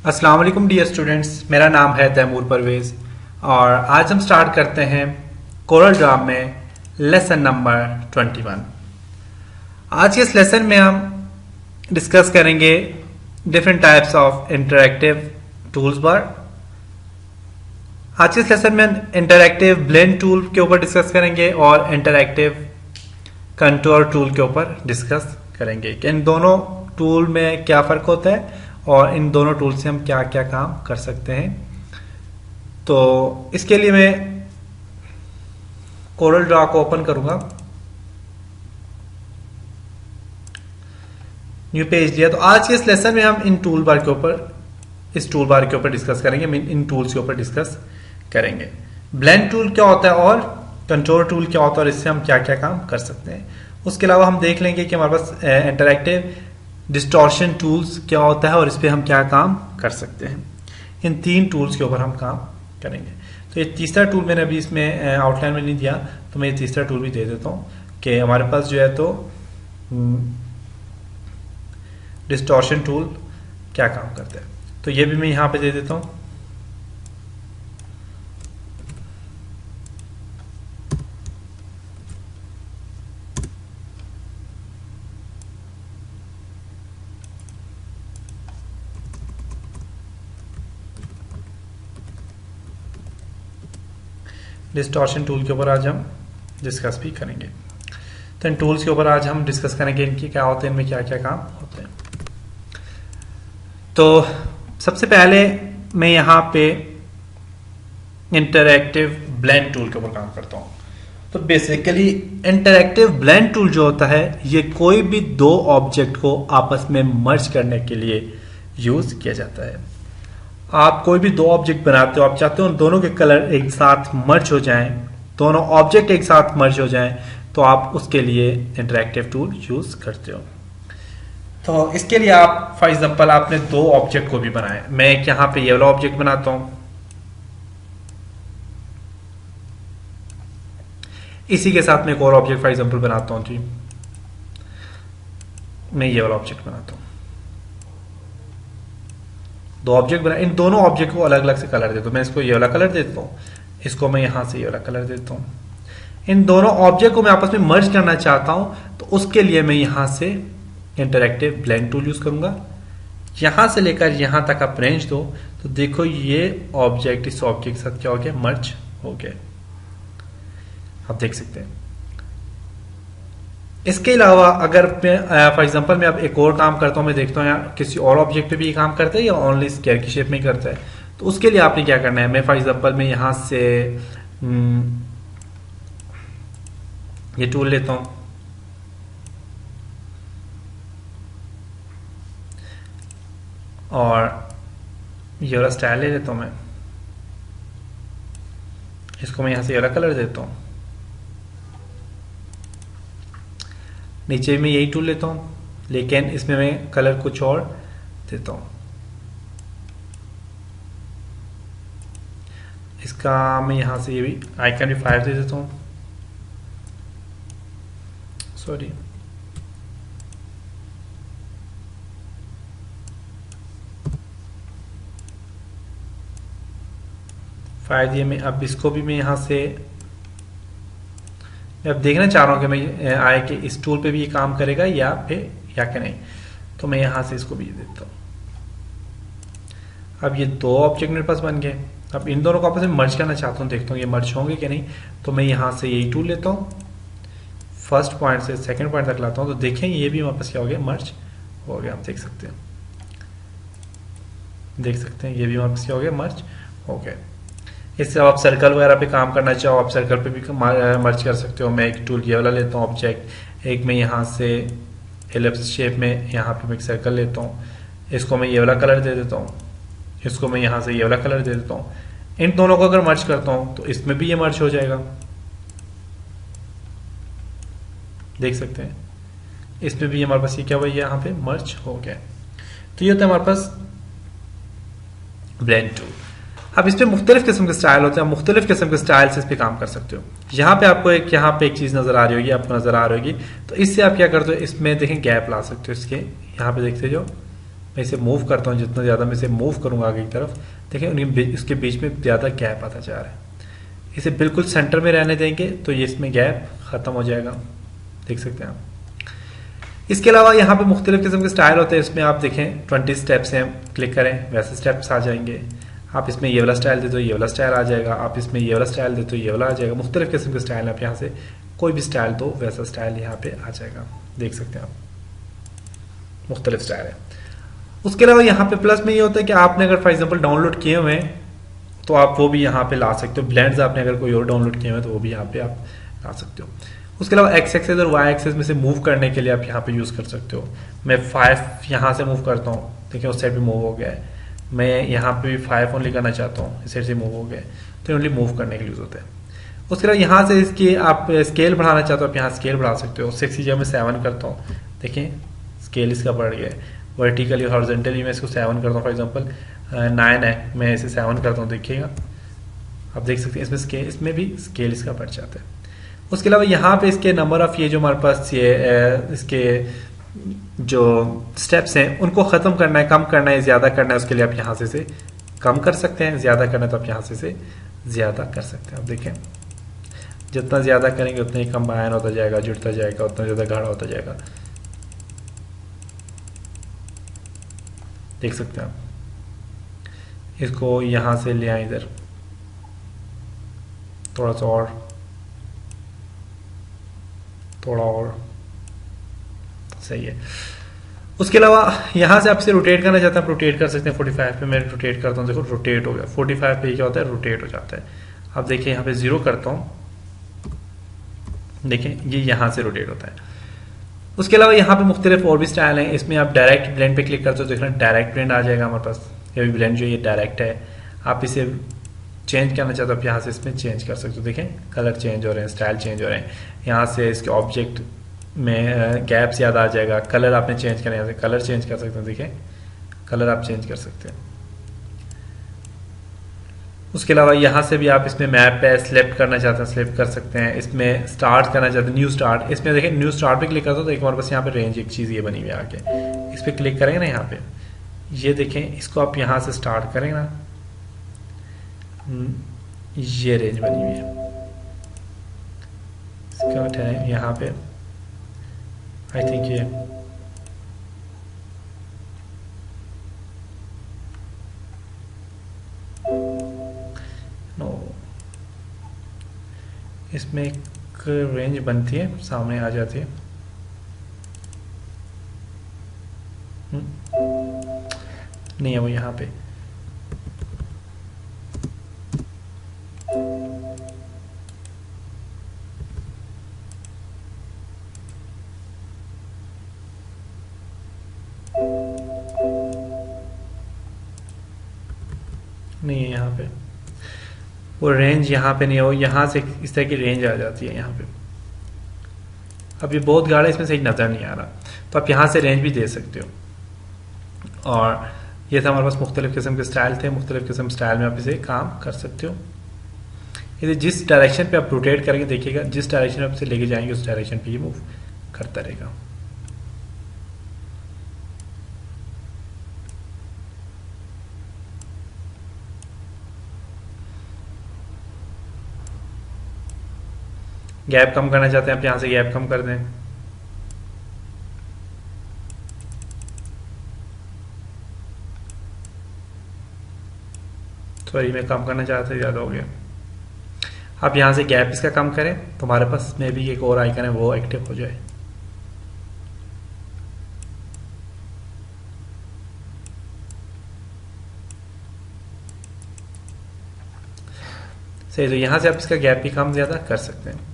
अस्सलाम वालेकुम dear students, मेरा नाम है तैमूर परवेज़ और आज हम स्टार्ट करते हैं कोरल ड्रा में लेसन नंबर 21। आज के इस लेसन में हम डिस्कस करेंगे different types of interactive tools bar. आज के इस लेसन में इंटरैक्टिव ब्लेंड टूल के ऊपर डिस्कस करेंगे और इंटरैक्टिव कंटूर टूल के ऊपर डिस्कस करेंगे कि इन दोनों टूल में क्या फ़र्क होता है और इन दोनों टूल से हम क्या क्या काम कर सकते हैं। तो इसके लिए मैं कोरल ड्रा को ओपन करूंगा, न्यू पेज दिया। तो आज के इस लेसन में हम इन टूल बार के ऊपर इस टूल बार के ऊपर डिस्कस करेंगे, इन टूल्स के ऊपर डिस्कस करेंगे। ब्लेंड टूल क्या होता है और कंट्रोल टूल क्या होता है और इससे हम क्या क्या काम कर सकते हैं। उसके अलावा हम देख लेंगे कि हमारे पास इंटरैक्टिव डिस्टॉर्शन टूल्स क्या होता है और इस पर हम क्या काम कर सकते हैं। इन तीन टूल्स के ऊपर हम काम करेंगे। तो ये तीसरा टूल मैंने अभी इसमें आउटलाइन में नहीं दिया, तो मैं ये तीसरा टूल भी दे देता हूँ कि हमारे पास जो है तो डिस्टॉर्शन टूल क्या काम करता है। तो ये भी मैं यहाँ पे दे देता हूँ। डिस्टॉर्शन टूल के ऊपर आज हम डिस्कस भी करेंगे। तो इन टूल्स के ऊपर आज हम डिस्कस करेंगे इनकी क्या होते हैं, इनमें क्या क्या काम होते हैं। तो सबसे पहले मैं यहाँ पे इंटरैक्टिव ब्लेंड टूल के ऊपर काम करता हूँ। तो बेसिकली इंटरैक्टिव ब्लेंड टूल जो होता है ये कोई भी दो ऑब्जेक्ट को आपस में मर्ज करने के लिए यूज किया जाता है। आप कोई भी दो ऑब्जेक्ट बनाते हो, आप चाहते हो दोनों के कलर एक साथ मर्ज हो जाएं, दोनों ऑब्जेक्ट एक साथ मर्ज हो जाएं, तो आप उसके लिए इंटरैक्टिव टूल यूज करते हो। तो इसके लिए आप फॉर एग्जांपल आपने दो ऑब्जेक्ट को भी बनाए। मैं एक यहाँ पे ये वाला ऑब्जेक्ट बनाता हूं, इसी के साथ मैं एक और ऑब्जेक्ट फॉर एग्जांपल बनाता हूं जी, मैं ये वाला ऑब्जेक्ट बनाता हूं। दो ऑब्जेक्ट बना, इन दोनों ऑब्जेक्ट को अलग अलग से कलर देता हूं। मैं इसको ये वाला कलर देता हूं, इसको मैं यहां से ये वाला कलर देता हूं। इन दोनों ऑब्जेक्ट को मैं आपस में मर्ज करना चाहता हूं, तो उसके लिए मैं यहां से इंटरैक्टिव ब्लेंड टूल यूज करूंगा। यहां से लेकर यहां तक आप रेंज दो, तो देखो ये ऑब्जेक्ट इस ऑब्जेक्ट के साथ क्या हो गया, मर्ज हो गया। आप देख सकते हैं। इसके अलावा अगर मैं फॉर एग्जांपल मैं अब एक और काम करता हूं, मैं देखता हूं यार किसी और ऑब्जेक्ट पे भी ये काम करता है या ओनली स्क्वायर की शेप में ही करता है। तो उसके लिए आपने क्या करना है, मैं फॉर एग्जांपल मैं यहां से ये टूल लेता हूं और ये वाला स्टाइल ले लेता हूं। मैं इसको मैं यहां से ये वाला कलर देता हूं। नीचे में यही टूल लेता हूं, लेकिन इसमें मैं कलर कुछ और देता हूं। इसका मैं यहां से ये भी आइकन भी 5 दे देता हूं, सॉरी। फाइव ये मैं अब इसको भी मैं यहां से अब देखना चाह रहा हूं कि मैं आए कि इस टूल पे भी ये काम करेगा या फिर या कि नहीं। तो मैं यहां से इसको भी देता हूं। अब ये दो ऑब्जेक्ट मेरे पास बन गए। अब इन दोनों को आपस में मर्ज करना चाहता हूं, देखता हूं ये मर्ज होंगे कि नहीं। तो मैं यहां से यही टूल लेता हूं, फर्स्ट पॉइंट से सेकंड पॉइंट तक लाता हूं। तो देखें ये भी वापस क्या हो गया, मर्ज हो गया। आप देख सकते हैं, देख सकते हैं ये भी वापस क्या हो गया, मर्ज हो गया। इससे आप सर्कल वगैरह पे काम करना चाहो, आप सर्कल पे भी मर्ज कर सकते हो। मैं एक टूल ये वाला लेता हूँ ऑब्जेक्ट, एक मैं यहाँ से एलिप्स शेप में यहाँ पे मैं एक सर्कल लेता हूँ। इसको मैं ये वाला कलर दे देता हूँ, इसको मैं यहाँ से ये वाला कलर दे देता हूँ। इन दोनों को अगर मर्ज करता हूँ तो इसमें भी ये मर्ज हो जाएगा, देख सकते हैं। इसमें भी हमारे पास ये क्या हुआ, यहाँ पे मर्ज हो गया। तो ये होता है हमारे पास ब्लेंड टूल। अब इस पे मुख्तलिफ किस्म के स्टाइल होते हैं, मुख्तलिफ किस्म के स्टाइल से इस पे काम कर सकते हो। यहाँ पे आपको यहाँ पे एक चीज नजर आ रही होगी, आपको नजर आ रही होगी। तो इससे आप क्या करते हो, इसमें देखें गैप ला सकते हो। इसके यहाँ पे देखते हो मैं इसे मूव करता हूँ, जितना ज़्यादा मैं इसे मूव करूँगा आगे की तरफ, देखिए इसके बीच में ज़्यादा गैप आता जा रहा है। इसे बिल्कुल सेंटर में रहने देंगे तो ये इसमें गैप ख़त्म हो जाएगा, देख सकते हैं आप। इसके अलावा यहाँ पे मुख्तलिफ किस्म के स्टाइल होते हैं, इसमें आप देखें 20 स्टेप्स हैं, क्लिक करें वैसे स्टेप्स आ जाएंगे। आप इसमें ये वाला स्टाइल दे दो ये वाला स्टाइल आ जाएगा, आप इसमें ये वाला स्टाइल दे दो ये वाला आ जाएगा। मुख्तलिफ किस्म के स्टाइल आप यहाँ से कोई भी स्टाइल दो वैसा स्टाइल यहाँ पे आ जाएगा, देख सकते हैं आप मुख्तलिफ स्टाइल है। उसके अलावा यहाँ पे प्लस में ये होता है कि आपने अगर फॉर एग्जाम्पल डाउनलोड किए हुए हैं तो आप वो भी यहाँ पे ला सकते हो। ब्लेंड्स आपने अगर कोई और डाउनलोड किए हुए हैं तो वो भी यहाँ पे आप ला सकते हो। उसके अलावा एक्स एक्सेस और वाई एक्सेस में से मूव करने के लिए आप यहाँ पे यूज़ कर सकते हो। मैं 5 यहाँ से मूव करता हूँ, देखिए उस साइड भी मूव हो गया है। मैं यहाँ पे भी 5 ओनली करना चाहता हूँ, इस साइड से मूव हो गया है, तो ओनली मूव करने के लिए यूज़ होता है। उसके अलावा यहाँ से इसकी आप स्केल बढ़ाना चाहते हो, आप यहाँ स्केल बढ़ा सकते हो। 6 की जगह मैं 7 करता हूँ, देखिए स्केल इसका बढ़ गया है। वर्टिकली हॉरिजॉन्टली मैं इसको 7 करता हूँ, फॉर एग्जांपल 9 है, मैं इसे 7 करता हूँ, देखिएगा आप देख सकते हैं इसमें भी स्केल इसका बढ़ जाता है। उसके अलावा यहाँ पे इसके नंबर ऑफ ये जो हमारे पास ये इसके जो स्टेप्स हैं उनको ख़त्म करना है, कम करना है, ज़्यादा करना है, उसके लिए आप यहाँ से इसे कम कर सकते हैं। ज़्यादा करना है तो आप यहाँ से इसे ज़्यादा कर सकते हैं। आप देखें जितना ज़्यादा करेंगे उतना ही कंबाइन होता जाएगा, जुड़ता जाएगा, उतना ज़्यादा गाढ़ा होता जाएगा, देख सकते हैं आप। इसको यहाँ से ले आए इधर थोड़ा सा और, थोड़ा और, सही है। उसके अलावा यहाँ से आप इसे रोटेट करना चाहते हैं, आप रोटेट कर सकते हैं। 45 पे मैं रोटेट करता हूँ, देखो रोटेट हो गया। 45 पे क्या होता है, रोटेट हो जाता है। अब देखिए यहाँ पे 0 करता हूँ, देखिए ये यहाँ से रोटेट होता है। उसके अलावा यहाँ पे मुख्तलिफ और भी स्टाइल हैं। इसमें आप डायरेक्ट ब्लेंड पे क्लिक करते हो, देखना डायरेक्ट ब्लेंड आ जाएगा हमारे पास। ये भी ब्लेंड जो ये डायरेक्ट है, आप इसे चेंज करना चाहते हो आप यहाँ से इसमें चेंज कर सकते हो। देखें कलर चेंज हो रहे हैं, स्टाइल चेंज हो रहे हैं। यहाँ से इसके ऑब्जेक्ट में गैप ज़्यादा आ जाएगा। कलर आपने चेंज करना है, यहाँ से कलर चेंज कर सकते हैं, देखें कलर आप चेंज कर सकते हैं। उसके अलावा यहाँ से भी आप इसमें मैप पे सिलेक्ट करना चाहते हैं, सिलेक्ट कर सकते हैं। इसमें स्टार्ट करना चाहते हैं, न्यू स्टार्ट, इसमें देखें न्यू स्टार्ट पे क्लिक करते हो तो एक हमारे पास यहाँ पे रेंज एक चीज़ ये बनी हुई है आके। इस पर क्लिक करेंगे ना, यहाँ पे ये देखें, इसको आप यहाँ से स्टार्ट करेंगे ना, ये रेंज बनी हुई है। इसका उठाएं यहाँ पे, आई थिंक ये नो, इसमें एक रेंज बनती है, सामने आ जाती है। नहीं है वो यहाँ पे, नहीं है यहाँ पे वो रेंज, यहाँ पे नहीं है वो, यहाँ से इस तरह की रेंज आ जाती है यहाँ पे। अब ये बहुत गाढ़ा, इसमें सही नज़र नहीं आ रहा, तो आप यहाँ से रेंज भी दे सकते हो। और ये था हमारे पास मुख्तलिफ किस्म के स्टाइल थे। मुख्तलिफ किस्म स्टाइल में आप इसे काम कर सकते हो। इसे जिस डायरेक्शन पे आप रोटेट करेंगे, देखिएगा जिस डायरेक्शन में आप इसे लेके जाएंगे उस डायरेक्शन पे ये मूव करता रहेगा। गैप कम करना चाहते हैं आप, यहाँ से गैप कम कर दें। सॉरी मैं कम करना चाहता था, ज़्यादा हो गया। आप यहाँ से गैप इसका कम करें तो हमारे पास में भी एक और आइकन है वो एक्टिव हो जाए। सही, तो यहाँ से आप इसका गैप भी कम ज़्यादा कर सकते हैं।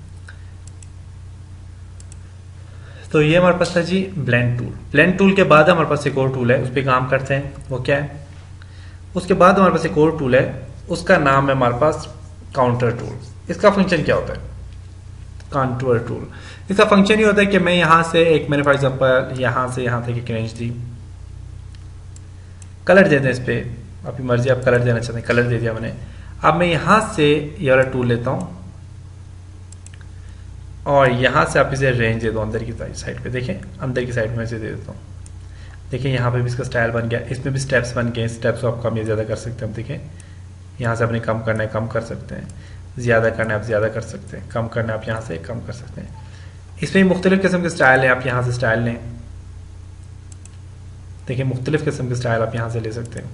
तो ये हमारे पास था जी ब्लेंड टूल। ब्लेंड टूल के बाद हमारे पास एक और टूल है, उस पर काम करते हैं, वो क्या है। उसके बाद हमारे पास एक और टूल है, उसका नाम है हमारे पास काउंटर टूल। इसका फंक्शन क्या होता है, काउंटर टूल, इसका फंक्शन ये होता है कि मैं यहाँ से एक, मैंने फॉर एग्जांपल यहाँ से यहाँ तक एक रेंज दी, कलर दे दें इस पर, आपकी मर्जी, आप कलर देना चाहते हैं, कलर दे दिया मैंने। अब मैं यहाँ से ये वाला टूल लेता हूँ और यहाँ से आप इसे रेंज दे दो अंदर की साइड पे, देखें अंदर की साइड में इसे दे देता हूँ। देखिए यहाँ पे भी इसका स्टाइल बन गया, इसमें भी स्टेप्स बन गए, स्टेप्स को आप कम या ज़्यादा कर सकते हैं। देखिए यहाँ से आपने कम करना है कम कर सकते हैं, ज़्यादा करना है आप ज़्यादा कर सकते हैं, कम करना है आप यहाँ से कम कर सकते हैं। इसमें मुख्तलिफ़ किस्म के स्टाइल है, आप यहाँ से स्टाइल लें। देखिए मुख्तलिफ़ किस्म के स्टाइल आप यहाँ से ले सकते हैं,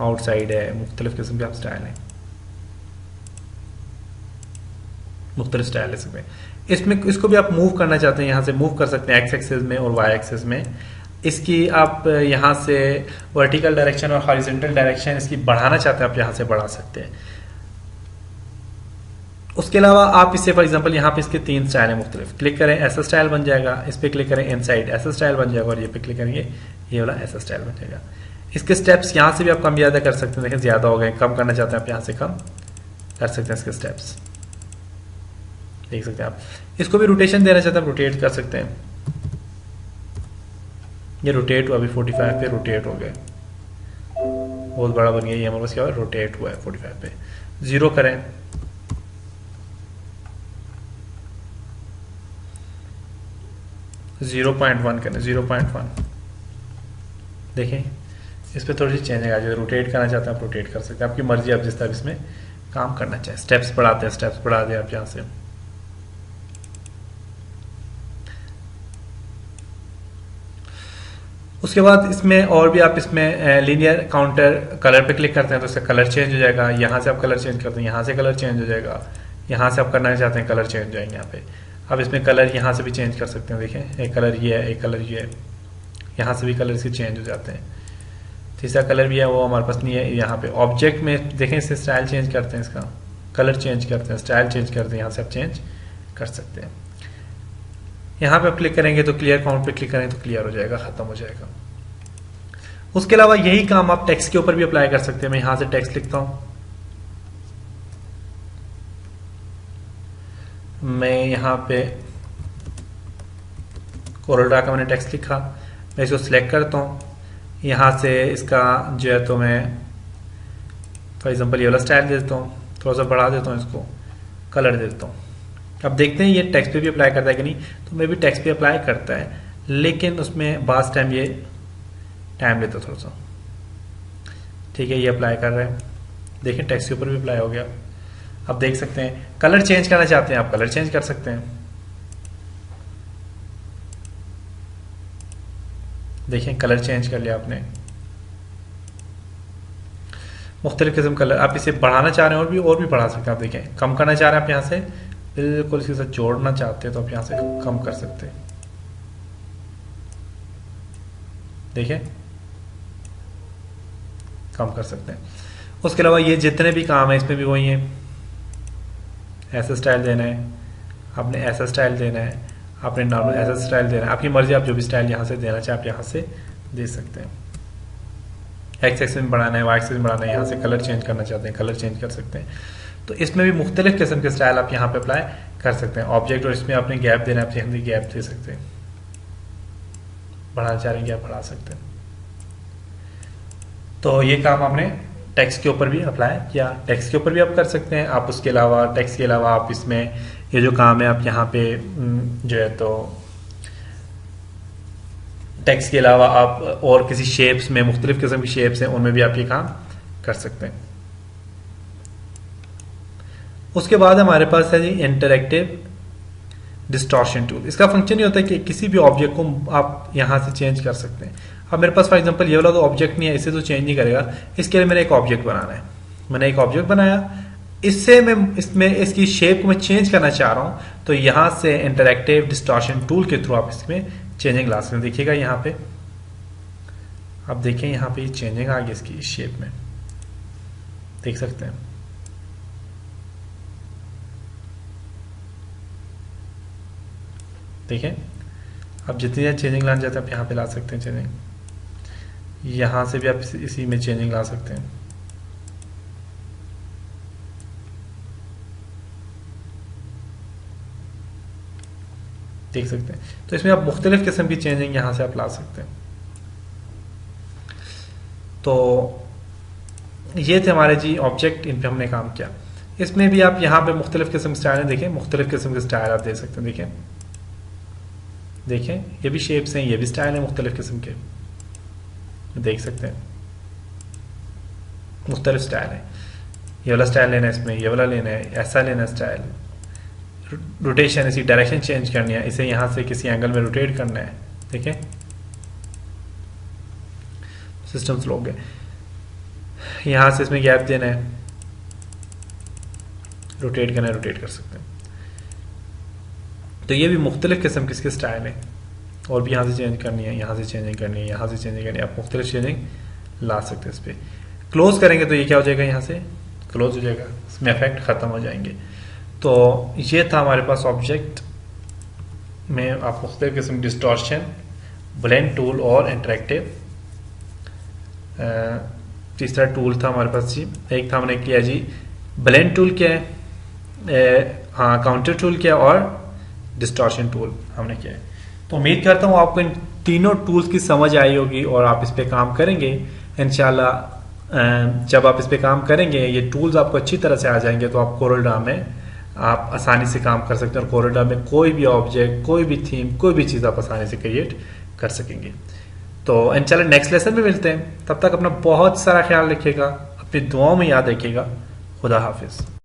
आउटसाइड है, मुख्तलिफ़ किस्म के आप स्टाइल हैं, मुख्तलिफ स्टाइल ले सकते हैं। इसमें इसको भी आप मूव करना चाहते हैं, यहाँ से मूव कर सकते हैं एक्स एक्सिस में और वाई एक्सिस में। इसकी आप यहाँ से वर्टिकल डायरेक्शन और हॉरिजॉन्टल डायरेक्शन इसकी बढ़ाना चाहते हैं, आप यहाँ से बढ़ा सकते हैं। उसके अलावा आप इससे फॉर एग्जांपल यहाँ पे इसके 3 स्टाइल है मुख्तलिफ, क्लिक करें ऐसा स्टाइल बन जाएगा, इस पर क्लिक करें इनसाइड ऐसा स्टाइल बन जाएगा, और ये पे क्लिक करेंगे ये वाला ऐसा स्टाइल बन जाएगा। इसके स्टेप्स यहाँ से भी आप कम ज़्यादा कर सकते हैं। देखिए ज़्यादा हो गए, कम करना चाहते हैं आप यहाँ से कम कर सकते हैं इसके स्टेप्स, देख सकते हैं आप। इसको भी रोटेशन देना चाहते हैं, रोटेट कर सकते हैं। ये रोटेट हुआ, अभी 45 पे रोटेट हो गया, बहुत बड़ा बन गया। ये हमारे पास क्या हुआ, रोटेट हुआ है 45 पे। 0 करें, जीरो 0.1 करें, 0.1। देखें इस पर थोड़ी सी चेंज आ जाए, रोटेट करना चाहते हैं आप रोटेट कर सकते हैं, आपकी मर्जी, आप जिस तरह इसमें काम करना चाहें। स्टेप्स बढ़ाते हैं, स्टेप्स बढ़ा दें आप यहाँ से। उसके बाद इसमें और भी आप इसमें लीनियर काउंटर कलर पे क्लिक करते हैं तो इसका कलर चेंज हो जाएगा। यहाँ से आप कलर चेंज करते हैं, यहाँ से कलर चेंज हो जाएगा। यहाँ से आप करना चाहते हैं कलर चेंज हो जाएंगे यहाँ पे। अब इसमें कलर यहाँ से भी चेंज कर सकते हैं। देखें एक कलर ये है, एक कलर ये है, यहाँ से भी कलर इसके चेंज हो जाते हैं। तीसरा कलर भी है वो हमारे पास नहीं है। यहाँ पे ऑब्जेक्ट में देखें इससे स्टाइल चेंज करते हैं, इसका कलर चेंज करते हैं, स्टाइल चेंज करते हैं, यहाँ से आप चेंज कर सकते हैं। यहाँ पे आप क्लिक करेंगे तो क्लियर काउंट पे क्लिक करेंगे तो क्लियर हो जाएगा, खत्म हो जाएगा। उसके अलावा यही काम आप टेक्स्ट के ऊपर भी अप्लाई कर सकते हैं। मैं यहाँ से टेक्स्ट लिखता हूँ, मैं यहाँ पे कोरल ड्रा का मैंने टेक्स्ट लिखा, मैं इसको सिलेक्ट करता हूँ। यहाँ से इसका जो है तो मैं फॉर एग्जांपल ये वाला स्टाइल दे देता हूँ, थोड़ा सा बढ़ा देता हूँ, इसको कलर दे देता हूँ। अब देखते हैं ये टेक्स्ट पे भी अप्लाई करता है कि नहीं। तो मैं भी टेक्स्ट पे अप्लाई करता है, लेकिन उसमें बास टाइम ये टाइम लेता थोड़ा सा। ठीक है, ये अप्लाई कर रहे हैं, देखिए टेक्स्ट के ऊपर भी अप्लाई हो गया। अब देख सकते हैं कलर चेंज करना चाहते हैं आप, कलर चेंज कर सकते हैं। देखें कलर चेंज कर लिया आपने, मुख्तलिफ किस्म कलर। आप इसे बढ़ाना चाह रहे हैं और भी बढ़ा सकते हैं। आप देखें कम करना चाह रहे हैं आप यहाँ से बिल्कुल इसके साथ जोड़ना चाहते हैं तो आप यहाँ से कम कर सकते हैं। देखिए कम कर सकते हैं। उसके अलावा ये जितने भी काम है इसमें भी वही है, ऐसा स्टाइल देना है आपने, ऐसा स्टाइल देना है आपने, नॉर्मल ऐसा स्टाइल देना है, आपकी मर्जी। आप जो भी स्टाइल यहाँ से देना चाहे आप यहाँ से दे सकते हैं। एक्स एक्सिस में बढ़ाना है, वाई एक्सिस में बढ़ाना है, यहाँ से कलर चेंज करना चाहते हैं कलर चेंज कर सकते हैं। तो इसमें भी मुख्तलिफ किस्म के स्टाइल आप यहाँ पे अप्लाई कर सकते हैं। ऑब्जेक्ट और इसमें आपने गैप देना है, आप यहाँ गैप दे सकते हैं, बढ़ाना चाह रहे हैं गैप बढ़ा सकते हैं। तो ये काम आपने टेक्स्ट के ऊपर भी अप्लाई किया, टेक्स्ट के ऊपर भी आप कर सकते हैं। आप उसके अलावा टेक्स्ट के अलावा आप इसमें ये जो काम है आप यहाँ पे जो है तो टेक्स्ट के अलावा आप और किसी शेप्स में, मुख्तलिफ किस्म की शेप्स हैं उनमें भी आप ये काम कर सकते हैं। उसके बाद हमारे पास है जी इंटरैक्टिव डिस्टॉर्शन टूल। इसका फंक्शन ये होता है कि किसी भी ऑब्जेक्ट को आप यहाँ से चेंज कर सकते हैं। अब मेरे पास फॉर एग्जांपल ये वाला तो ऑब्जेक्ट नहीं है, इसे तो चेंज नहीं करेगा। इसके लिए मैंने एक ऑब्जेक्ट बनाना है, मैंने एक ऑब्जेक्ट बनाया, इससे मैं इसमें इसकी शेप को मैं चेंज करना चाह रहा हूँ। तो यहाँ से इंटरैक्टिव डिस्टॉर्शन टूल के थ्रू आप इसमें चेंजिंग ला सकते हैं। देखिएगा यहाँ पे आप देखें, यहाँ पे चेंजिंग आ गई इसकी शेप में, देख सकते हैं। देखें अब जितनी देर चेंजिंग लाना चाहते हैं आप यहाँ पे ला सकते हैं चेंजिंग, यहाँ से भी आप इसी में चेंजिंग ला सकते हैं। देख सकते हैं, तो इसमें आप मुख्तलिफ किस्म की चेंजिंग यहाँ से आप ला सकते हैं। तो ये थे हमारे जी ऑब्जेक्ट, इन पे हमने काम किया। इसमें भी आप यहाँ पे मुख्तलिफ किस्म के स्टाइल देखें, मुख्तलिफ किस्म के स्टाइल आप दे सकते हैं। देखें देखें ये भी शेप्स हैं, ये भी स्टाइल है मुख्तलिफ किस्म के, देख सकते हैं मुख्तलिफ स्टाइल है। ये वाला स्टाइल लेना है, इसमें ये वाला लेना है, ऐसा लेना है स्टाइल, रोटेशन इसी डायरेक्शन चेंज करनी है, इसे यहाँ से किसी एंगल में रोटेट करना है। देखें सिस्टम स्लो हो गया, यहाँ से इसमें गैप देना है, रोटेट करना है, रोटेट कर सकते हैं। तो ये भी मुख्तलिफ किस्म के इसके स्टाइल है, और भी यहाँ से चेंज करनी है, यहाँ से चेंजिंग करनी है, यहाँ से चेंजिंग करनी है, आप मुख्तलिफ चेंजिंग ला सकते हैं इस पर। क्लोज करेंगे तो ये क्या हो जाएगा, यहाँ से क्लोज हो जाएगा, इसमें इफेक्ट ख़त्म हो जाएंगे। तो ये था हमारे पास ऑब्जेक्ट में आप मुख्तलिफ किस्म डिस्टॉर्शन, ब्लेंड टूल और इंटरेक्टिव। तीसरा टूल था हमारे पास जी, एक था हमने किया जी ब्लेंड टूल क्या है, हाँ काउंटर टूल क्या है, और डिस्टॉर्शन टूल हमने किया है। तो उम्मीद करता हूँ आपको इन तीनों टूल्स की समझ आई होगी और आप इस पे काम करेंगे इंशाल्लाह। जब आप इस पे काम करेंगे, ये टूल्स आपको अच्छी तरह से आ जाएंगे, तो आप कोरल में आप आसानी से काम कर सकते हैं, और कोरल में कोई भी ऑब्जेक्ट, कोई भी थीम, कोई भी चीज़ आप आसानी से क्रिएट कर सकेंगे। तो इंशाल्लाह नेक्स्ट लेसन में मिलते हैं, तब तक अपना बहुत सारा ख्याल रखिएगा, अपनी दुआओं में याद रखिएगा। खुदा हाफिज़।